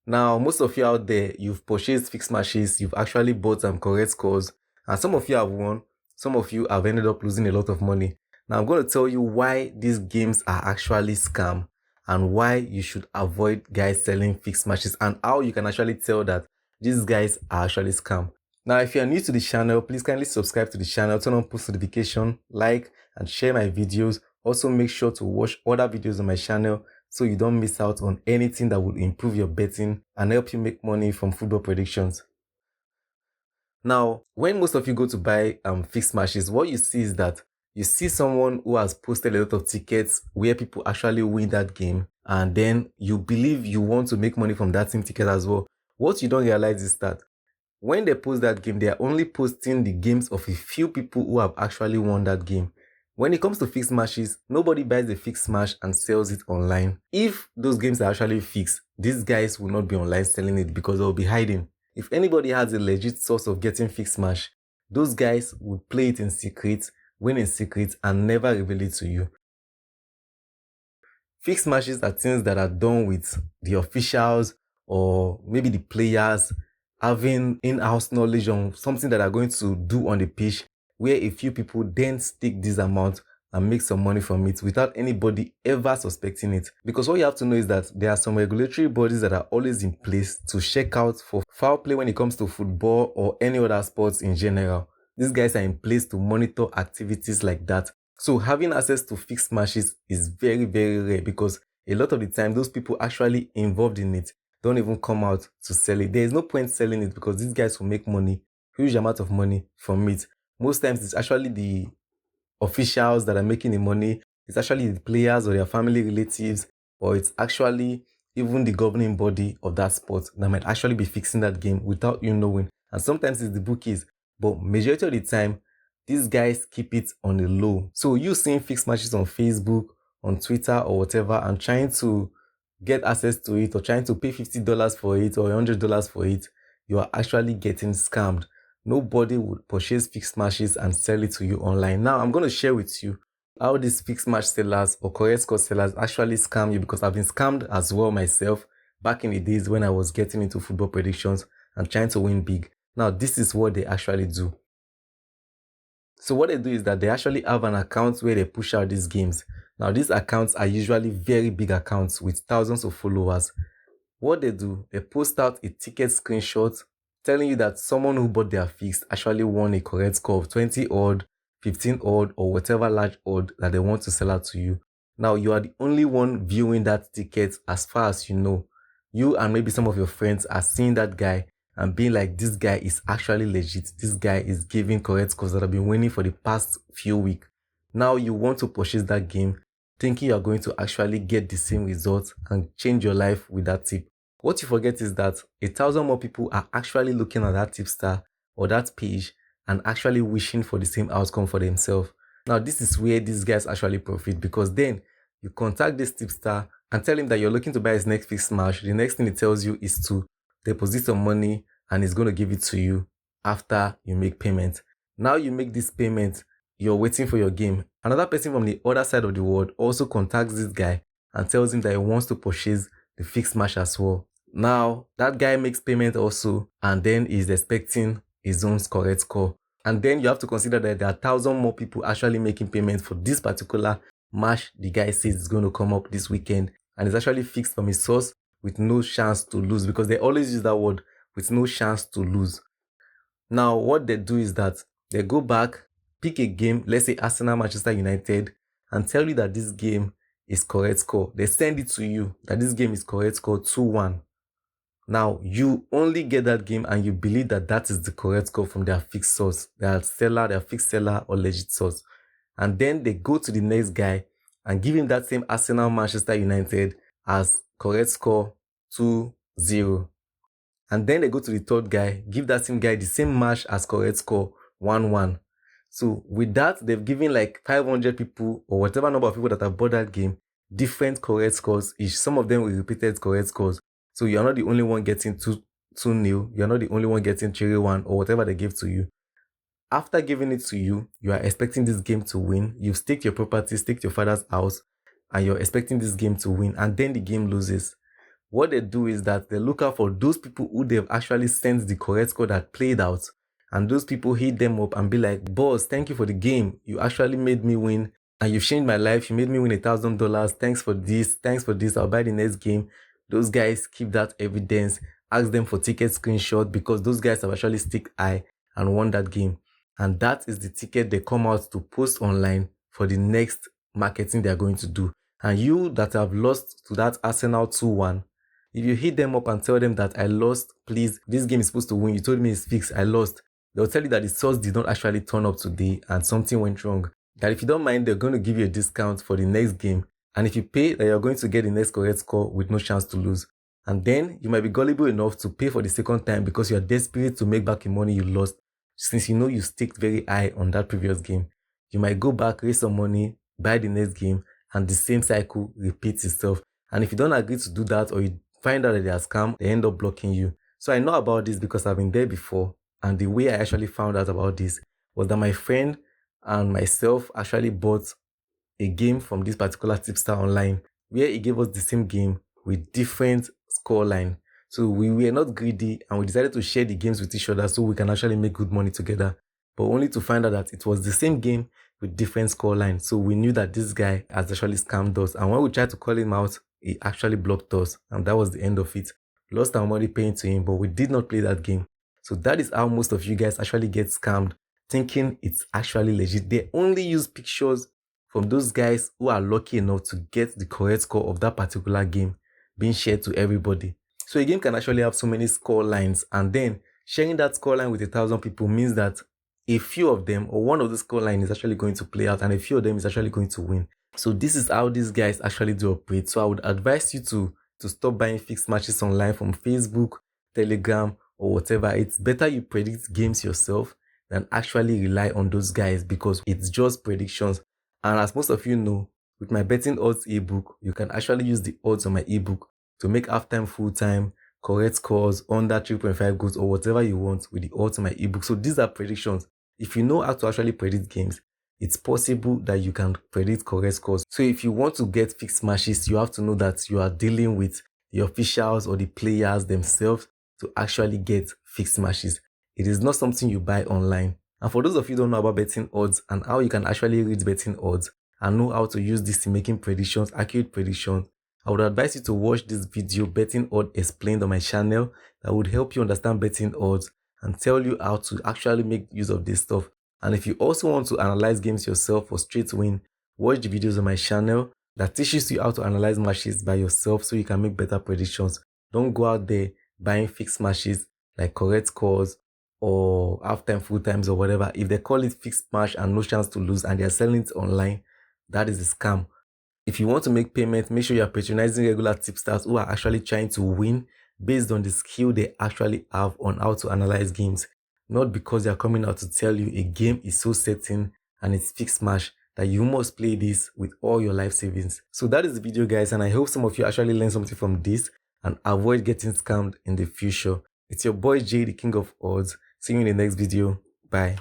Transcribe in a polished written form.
Now, most of you out there, you've purchased fixed matches, you've actually bought some correct scores, and some of you have won, some of you have ended up losing a lot of money. Now, I'm going to tell you why these games are actually scam and why you should avoid guys selling fixed matches and how you can actually tell that these guys are actually scam. Now, if you are new to the channel, please kindly subscribe to the channel, turn on post notification, like and share my videos. Also, make sure to watch other videos on my channel so you don't miss out on anything that will improve your betting and help you make money from football predictions. Now, when most of you go to buy fixed matches, what you see is that you see someone who has posted a lot of tickets where people actually win that game, and then you believe you want to make money from that same ticket as well. What you don't realize is that when they post that game, they are only posting the games of a few people who have actually won that game. When it comes to fixed matches, nobody buys a fixed match and sells it online. If those games are actually fixed, these guys will not be online selling it because they'll be hiding. If anybody has a legit source of getting fixed match, those guys would play it in secret, win in secret, and never reveal it to you. Fixed matches are things that are done with the officials or maybe the players having in-house knowledge on something that are going to do on the pitch, where a few people then stake this amount and make some money from it without anybody ever suspecting it. Because what you have to know is that there are some regulatory bodies that are always in place to check out for foul play when it comes to football or any other sports in general. These guys are in place to monitor activities like that. So having access to fixed matches is very, very rare because a lot of the time those people actually involved in it don't even come out to sell it. There is no point selling it because these guys will make money, huge amount of money from it. Most times it's actually the officials that are making the money. It's actually the players or their family relatives, or it's actually even the governing body of that sport that might actually be fixing that game without you knowing. And sometimes it's the bookies, but majority of the time, these guys keep it on the low. So you seeing fixed matches on Facebook, on Twitter or whatever, and trying to get access to it or trying to pay $50 for it or $100 for it, you are actually getting scammed. Nobody would purchase fixed matches and sell it to you online. Now, I'm going to share with you how these fixed match sellers or correct score sellers actually scam you, because I've been scammed as well myself back in the days when I was getting into football predictions and trying to win big. Now, this is what they actually do. So what they do is that they actually have an account where they push out these games. Now, these accounts are usually very big accounts with thousands of followers. What they do, they post out a ticket screenshot telling you that someone who bought their fixed actually won a correct score of 20 odd, 15 odd, or whatever large odd that they want to sell out to you. Now, you are the only one viewing that ticket as far as you know. You and maybe some of your friends are seeing that guy and being like, this guy is actually legit. This guy is giving correct scores that have been winning for the past few weeks. Now you want to purchase that game thinking you're going to actually get the same results and change your life with that tip. What you forget is that 1,000 more people are actually looking at that tipster or that page and actually wishing for the same outcome for themselves. Now, this is where these guys actually profit, because then you contact this tipster and tell him that you're looking to buy his next fixed match. The next thing he tells you is to deposit some money and he's going to give it to you after you make payment. Now you make this payment, you're waiting for your game. Another person from the other side of the world also contacts this guy and tells him that he wants to purchase the fixed match as well. Now, that guy makes payment also, and then he's expecting his own correct score. And then you have to consider that there are 1,000 more people actually making payment for this particular match the guy says is going to come up this weekend. And it's actually fixed from his source with no chance to lose, because they always use that word, with no chance to lose. Now, what they do is that they go back, pick a game, let's say Arsenal, Manchester United, and tell you that this game is correct score. They send it to you that this game is correct score 2-1. Now, you only get that game and you believe that that is the correct score from their fixed source, their seller, their fixed seller or legit source. And then they go to the next guy and give him that same Arsenal, Manchester United as correct score 2-0. And then they go to the third guy, give that same guy the same match as correct score 1-1. So with that, they've given like 500 people or whatever number of people that have bought that game different correct scores each. Some of them with repeated correct scores. So you're not the only one getting 2-0. You're not the only one getting 3-1 or whatever they give to you. After giving it to you, you are expecting this game to win. You've staked your property, staked your father's house, and you're expecting this game to win, and then the game loses. what they do is that they look out for those people who they've actually sent the correct score that played out. And those people hit them up and be like, boss, thank you for the game. You actually made me win. And you've changed my life. You made me win $1,000. Thanks for this. Thanks for this. I'll buy the next game. Those guys keep that evidence. Ask them for ticket screenshot because those guys have actually stick eye and won that game. And that is the ticket they come out to post online for the next marketing they're going to do. And you that have lost to that Arsenal 2-1, if you hit them up and tell them that I lost, please, this game is supposed to win. You told me it's fixed. I lost. They'll tell you that the source did not actually turn up today and something went wrong. That if you don't mind, they're going to give you a discount for the next game. And if you pay, that you're going to get the next correct score with no chance to lose. And then you might be gullible enough to pay for the second time because you're desperate to make back the money you lost since you know you staked very high on that previous game. You might go back, raise some money, buy the next game, and the same cycle repeats itself. And if you don't agree to do that or you find out that they are scam, they end up blocking you. So I know about this because I've been there before. And the way I actually found out about this was that my friend and myself actually bought a game from this particular tipster online where he gave us the same game with different scoreline. So we were not greedy and we decided to share the games with each other so we can actually make good money together. But only to find out that it was the same game with different scoreline. So we knew that this guy has actually scammed us. And when we tried to call him out, he actually blocked us. And that was the end of it. Lost our money paying to him, but we did not play that game. So that is how most of you guys actually get scammed, thinking it's actually legit. They only use pictures from those guys who are lucky enough to get the correct score of that particular game being shared to everybody. So a game can actually have so many score lines, and then sharing that score line with 1,000 people means that a few of them or one of the score line is actually going to play out and a few of them is actually going to win. So this is how these guys actually do operate. So I would advise you to stop buying fixed matches online from Facebook, Telegram, or whatever. It's better you predict games yourself than actually rely on those guys because it's just predictions. And as most of you know, with my betting odds ebook, you can actually use the odds on my ebook to make halftime, full-time, correct scores, under 3.5 goals, or whatever you want with the odds on my ebook. So these are predictions. If you know how to actually predict games, it's possible that you can predict correct scores. So if you want to get fixed matches, you have to know that you are dealing with the officials or the players themselves to actually get fixed matches. It is not something you buy online. And for those of you who don't know about betting odds and how you can actually read betting odds and know how to use this in making predictions, accurate predictions, I would advise you to watch this video, Betting Odds Explained, on my channel. That would help you understand betting odds and tell you how to actually make use of this stuff. And if you also want to analyze games yourself for straight win, watch the videos on my channel that teaches you how to analyze matches by yourself so you can make better predictions. Don't go out there buying fixed matches like correct scores or halftime, full times, or whatever. If they call it fixed match and no chance to lose and they are selling it online, that is a scam. If you want to make payment, make sure you are patronizing regular tipsters who are actually trying to win based on the skill they actually have on how to analyze games, not because they are coming out to tell you a game is so certain and it's fixed match that you must play this with all your life savings. So that is the video, guys, and I hope some of you actually learned something from this and avoid getting scammed in the future. It's your boy Jay, the king of odds. See you in the next video. Bye.